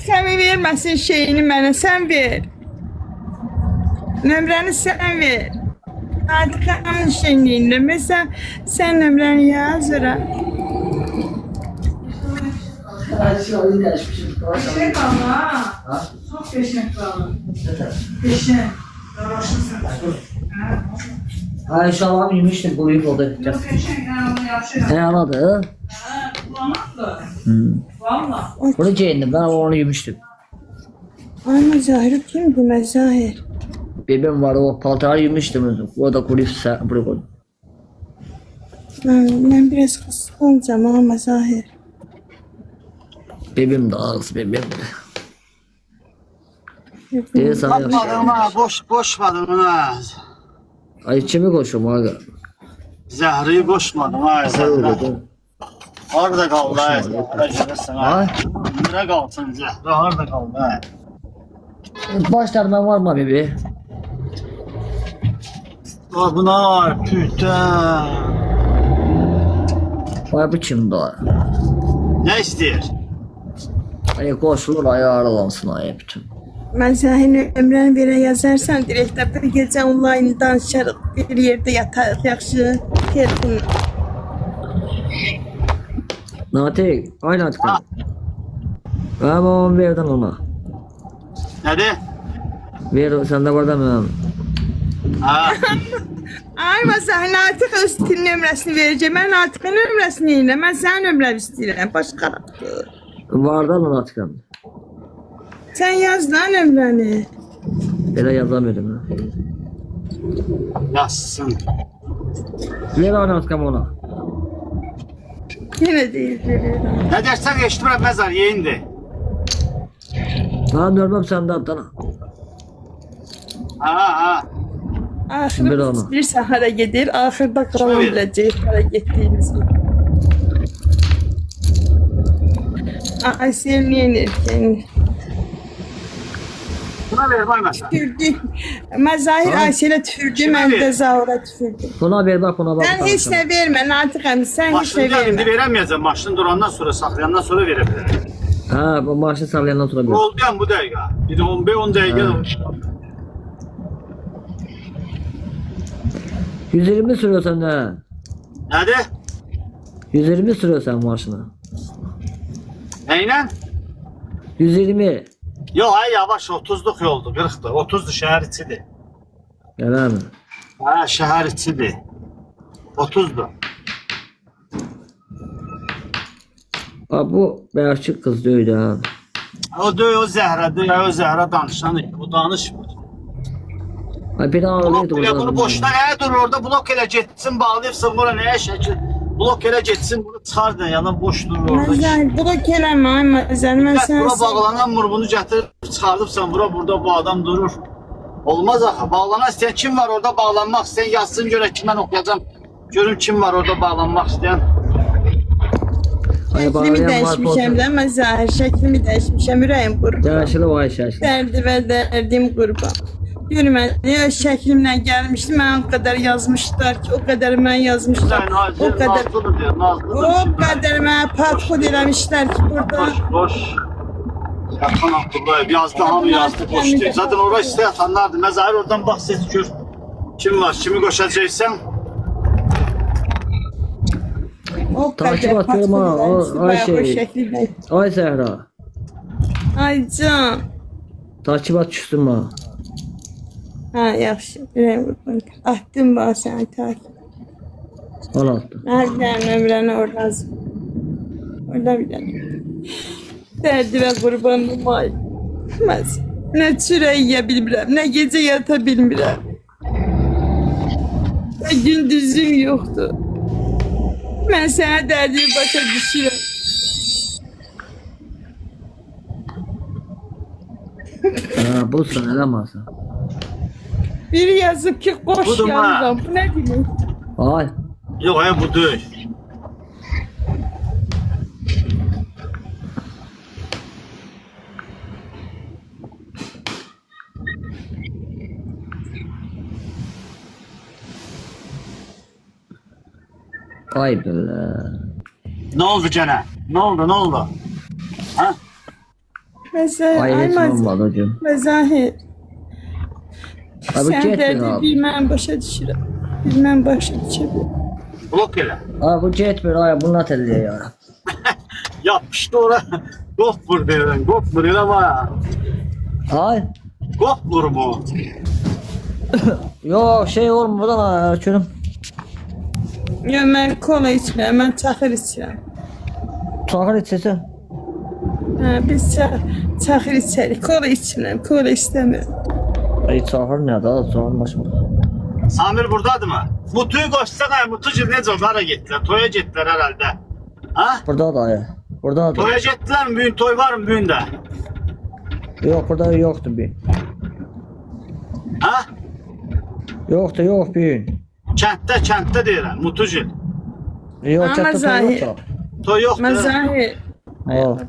Natiqəmi verməsin şeyini mənə, sən ver. Nömrəni sən ver. Natiqəmin şeyini, mesela sən nömrəni yaz ora. Beşe kalma ha. Çok beşe kalma. Beşe. Ha inşallah yemiştim bu büyük oldu. Yok beşe kalma yapışır. Ne anladı? Ha, kullanmakla. Valla. Bunu giyindim ben ama onu yemiştim. Ay Mazahir kimdi Mazahir? Bebeğim vardı o paltarı yemiştim. O da kuruyup buraya koydum. Ben biraz kıskanacağım ama Mazahir. Bebeğim de ağız bebeğim de. Diye sana Bakmadım ha, boş madım ha. Ay içimi koşuyorum aga. Zəhri boşmadım ha. Zəhri. Harada qaldı ha? Zəhri görürsən ha. Ay. Nerə qalsın zəhri? Harada qaldı ha? Başlarından var mı bebeği? Bunlar pütən. Ay bu kimdi o? Nə istəyir? Ay koşulur ayarlansın ay bütün. Mazahir'in nömrəni verə yazarsan direkt bir gecə online danışarıq, bir yerdə yatarıq, yaxşı? Telefon. Natik, ay Natik. Ben onu verdim ona. Nədir? Ver sen de burada mı? Ha. Ay Mazahir, Natiq öz nömrəsini verəcək. Mən Natiqin nömrəsini yeyinə, mən sənin nömrəni istəyirəm, başqa. Vardı mı Natik'im? Sən yaz da nömrəni. Böyle yazamıyordum ha. Yazsın. Ver o Natik'im ona. Yenə deyir, verirəm. Nə dersən eşitmirəm məzar yeyindi. Lan görmem sende atana. Ha. Ver Axırı onu. bir sahara gedir, axırda qıran Şöyle. biləcək hara getdiyinizi. Ay sen niyə erkən? Buna vermay məsələn. Tüfürdü. Mazahir Ayşələ tüfürdü, Kime mən ver? də Zaura tüfürdü. Buna ver bak buna bak. Sən heç nə vermə, Natiqəm, sən heç Maşını nə indi vermə. verəməyəcəm. Maşını durandan sonra, saxlayandan sonra verə bilərəm. Ha bu maaşı sallayandan sonra ver. Olduyan bu dəqiqə. Bir 10 dəqiqə. 120 sürüyorsan ne? Nədir? 120 sürüyorsan maaşına. Nəylə? 120. Yox, ay yavaş 30'luq yoldur, 40'dır. 30'dur şəhər içidir. Yalan mı? Ha, şəhər içidir. 30'dur. Ha bu belki kız değil ha. O döy, o zəhradır, o zəhra danışan. Bu danışmır. Ha bir daha Blok öyleydi elə bunu burada. boşdan nəyə durur orada? Blok elə getsin, bağlayıbsın bura nəyə şəkil? Blok elə getsin, bunu çıxar da yana boş durur orada. Mazahir, blok eləmə, ay Mazahir, mən sən Bura bağlananmır, bunu gətirib çıxardıbsan, burada bu adam durur. Olmaz axı, bağlanan istəyən kim var orada bağlanmaq istəyən yazsın görək ki, mən oxuyacam. Görüm kim var orada bağlanmaq istəyən. Ay şəklimi bağlayan var dəyişmişəm də, Mazahir, şəklimi dəyişmişəm, ürəyim qurban. Yaşlı vay şaşlı. Dərdi və dərdim qurban. Görmədin, öz şəklimlə gəlmişdi, mən o qədər yazmışlar ki, o qədər mən yazmışlar, o qədər, Nazlıdır deyir, Nazlıdır. o qədər mənə patxod eləmişlər ki, burada. Boş. Yapan Abdullayev yazdı, hamı yazdı, boş değil. Zaten oraya istə yatanlardı. Məzahir oradan bax ses gör. Kim var, kimi qoşacaqsan? O Takip qədər atıyorum ha, patxod o- ay eləmişdi, o şey. şəklimlə. Ay Zehra. Ay can. Takibat küstüm ha. Ha, yaxşı, ürəyim qurban. Atdım bax səni takip. Al attı. Hər bir nömrəni orada yazdım. Orada bir dənə. Dərdi və qurbanım ay. Məz. Nə çörək yeyə bilmirəm, nə gecə yata bilmirəm. Nə gündüzüm yoxdur. Mən sənə dərdimi başa düşürəm. Ha bu sen elemezsin. Biri yazıb ki, qoş Budur ha. yanıram. Bu nə demək? Ay. Yox, ay bu deyil. Ay billah. Nə oldu gənə? Nə oldu, nə oldu? Ha? Mesela Ay hiç Aymaz. olmadı hocam. Mezahir. Abi Sen getmir derdi abi. bilmem başa düşürəm. Bilmem başa düşürəm. Blok elə. Abi bu getmir ay bunu at eləyək ya. Yapışdı ora. Kopmur deyirəm. Kopmur elə var. Ay. Kopmur mu? Yok şey olmadan ha körüm. Yo, mən kola içmirəm, mən çaxır içirəm. Çağır içəsən. Biz çaxır içərik, kola içmirəm, kola istəmirəm. Ay çağır ne daha çağır başımda. Samir buradadır mı? Mutuyu koşsak ay Mutucu necə onlara getdilər? Toya getdilər herhalde. Ha? Burada da ay. Burada da. Toya getdilər mi? Bugün toy var mı bugün de? Yok burada yoktu bir. Ha? Yoktu yok bir. Kənddə deyirəm Mutucu. Yok Ama çatı zahir. yok. Toy yoxdur. Məzahir, Yok.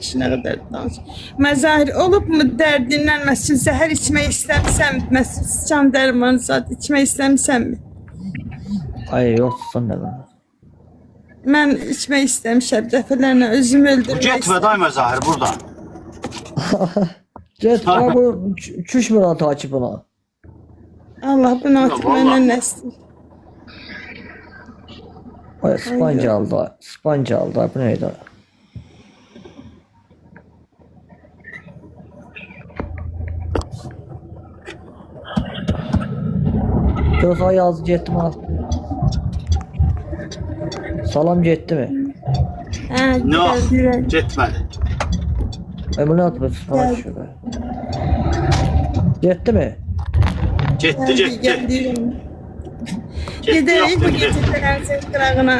işinə qədər danış. Məzahir olubmu dərdindən məsələn zəhər içmək istəmirsən, məsələn sıçan dərmanı zat içmək istəmirsənmi? Ay yok sen ne ben. Mən içmək istəmişəm dəfələrlə özümü Bu öldürmək getmə daima zahir burada. Cet abi bu çüşmür ha takip ona. Allah bunu atıb vallahi. məndən nə istəyir? Ay spanca aldı. Spanca aldı. Bu neydi? Gözü yazı gitti mi? Salam gitti mi? Hə, Yox, gəldirəm. getmədi. Ay bu ne atmış? Spanca şurada. Gitti mi? Getdi, getdi. Gəldirəm. Getdi, Gedərik bu yoxdur, gecə fərəncin qırağına.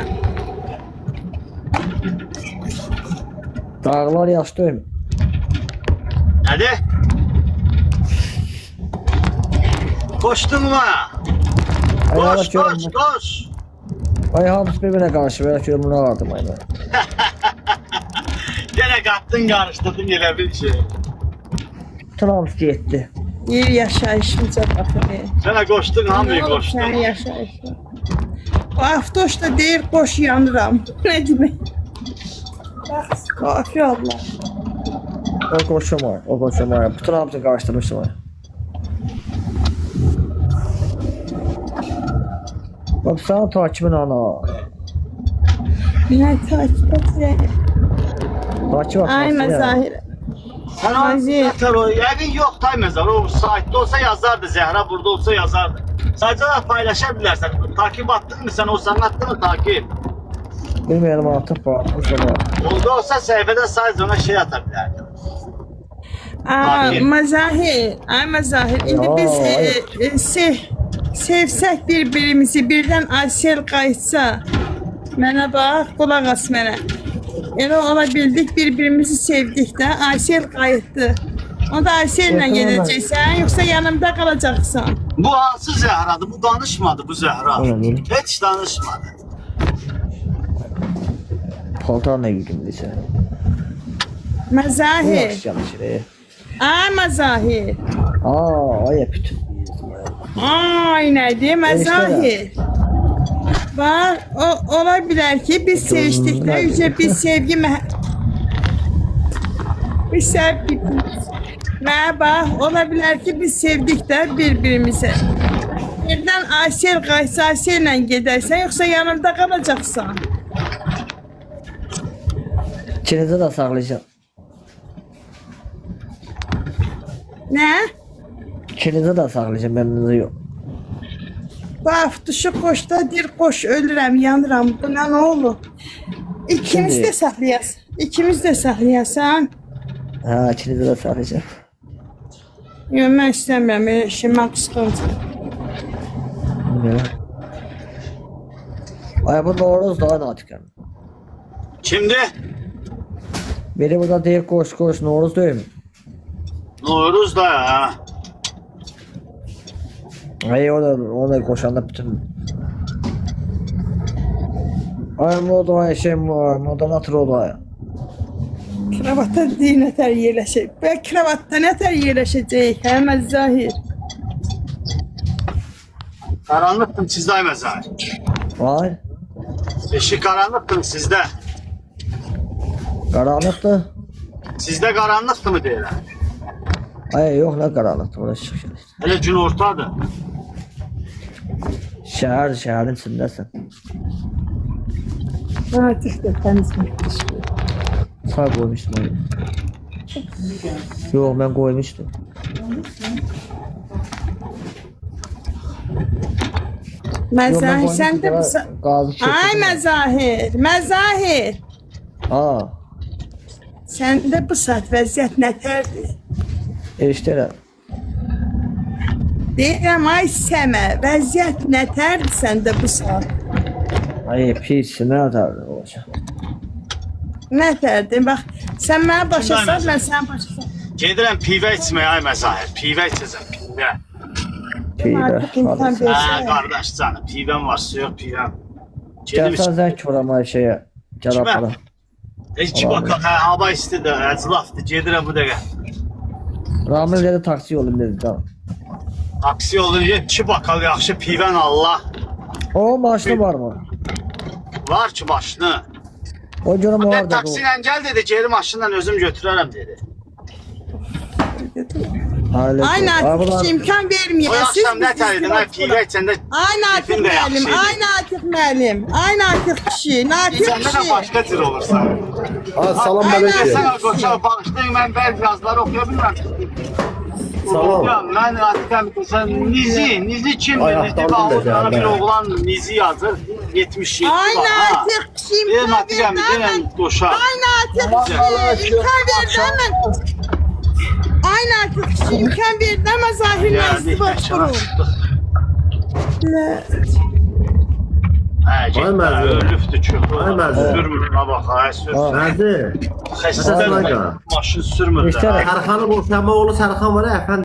Dağlar yaşlı mı? Nədir? Koşdun mu? Ay Koş, yavaş koş, görüm. koş. Ay hamısı birbirine karşı. Ben şöyle bunu aldım ay ben. Gene qattın, qarışdırdın elə bil ki. Bütün hamısı gitti. Yer yaşayışımıza baxın. Sənə qoşdun, hamıyı Nə olub sənin qoşdun. yaşayışın? Bu avtoş da deyir qoş yanıram. Nə demək? Bax, kafi Allah. O koşum var. O koşum var. Bütün hamısını karıştırmışım ay. Bak sana takibin ana. Nə takip edirəm? Takip at. Ay Məzahir. Sən Nazir. nətər o? Yəqin yox tay məzar. O saytda olsa yazardı, Zəhra burada olsa yazardı. Sadəcə də paylaşa bilərsən. Takip attın mı sən? O sən attın mı takip? Bilmeyelim artık bakmış ama. Oldu olsa səhifədə sadəcə ona şey ata bilərdi. Takip. Məzahir. Ay Məzahir. İndi Ya, biz ay. sevsək bir-birimizi birdən Aysel qayıtsa. Mənə bax, qulaq as mənə. Elə ola bildik bir-birimizi sevdik də. Aysel qayıtdı. Onda Aysellə Yaxın gedəcəksən, yoxsa yanımda qalacaqsan? Bu hansı Zəhradır? Bu danışmadı bu Zəhra. Öyle. Heç danışmadı. Paltarla giydin bize. Məzahir. Yaxşı çalışır. Ay Məzahir. Ay yapıt. Ay nədir Məzahir? Bax, ola bilər ki, biz sevişdikdə yüzə bir sevgi bir sevgi. Mənə bax, ola bilər ki, biz sevdikdə bir-birimizə. Birdən Aysel qaysa Aysellə gedərsən, yoxsa yanımda qalacaqsan? İkinizi de saklayacağım. Nə? İkinizi de saklayacağım. Memnunluğu yok. Bax, düşü qoşda deyir, qoş ölürəm, yanıram. Buna nə olur? İkimiz Şimdi- də saxlayasın. İkimiz də saxlayasan. Ha ikinizi de saklayacağım. Yox, mən istəmirəm, elə şey, mən qısqancam. Böyle. Ay bu doğruz daha natıkan. Kimdi? Biri burada değil koş koş Novruz değil mi? Novruz da ya. Ay o da koşanda bütün. Ay moda şey modernatör o da. Kravatda deyil nətər yerləşək. Bəlkə kravatda nətər yerləşəcək, hə Məzahir? Karanlıktın sizde Mezar. Ay Eşi karanlıktın sizde. karanlıktı. Sizdə qaranlıqdır mı deyirəm? Ay yox, nə qaranlıqdır, orada işıq gəlir. Elə gün ortadır. Şəhərin içindəsən. Artıq da təmiz bitmiş. Sağ qoymuşdum onu. Yox, mən qoymuşdum. Məzahir, sən də bu... Qazı Ay Məzahir, Məzahir. Aa, Səndə bu saat vəziyyət nətərdir? erişdirəm. Deyirəm, ay Səmə, vəziyyət nətərdir səndə bu saat? Ay, pis, nə atardı olacaq? Nətərdir? Bax, sən mənə başa sal, mən sənə başa sal. Gedirəm pivə içməyə ay Məzahir. Pivə içəcəm, pivə. Piydə, Artıq imkan hadi. versən. Qardaş canım, pivəm var, yox pivəm. Gedim Gəlsən zəng vuram ay şeyə. Gəl Kimə? apara. Heç bakalım, hə, hava istidir, əclafdır. Gedirəm bu dəqiqə. Ramil dedi taksi yolum dedi, tamam. Taksi yolu, 2 bakal yaxşı pivən Allah. O maşını var mı? Var ki maşını. O görüm Mən orada. taksi ilə gəl dedi, geri maşınla özüm götürərəm dedi. Ay Natiq, imkan O verməyəsiz. axşam nə tərəydin, ay pivə içəndə Ay Natiq keyfin də müəllim, yaxşı ay idi. Natiq müəllim, ay Natiq kişi, Natiq İçəndə də kişi. başqa cür olursan. Salam Ay, əleykum. Sən qoçaq bağışlayın, mən bəzi yazıları oxuya bilməm. Salam. Mən Atikəm, Nizi kimdir? Ayaqdan Nizi bağlı biləcəm, bir mən. oğlan Nizi yazır, 77 Ay var. ha. Natiq kişi, Deyir imkan Atikəm, deyirəm verməm. qoşaq. Ay Natiq kişi, imkan verməm. Ay Natiq kişi, imkan verməm, Zahirlə Gəldik, izdivaç təkrar qurun. çıxdıq. Hə, Ay getdi, məzun. ölübdür ki. Ay məzun. Sürmür, ha bax, ay sürmür. Nədir? Xəstədir, Ay, maşın sürmür də. İşte- Sərxanı boşanma oğlu Sərxan var ya, əfəndi.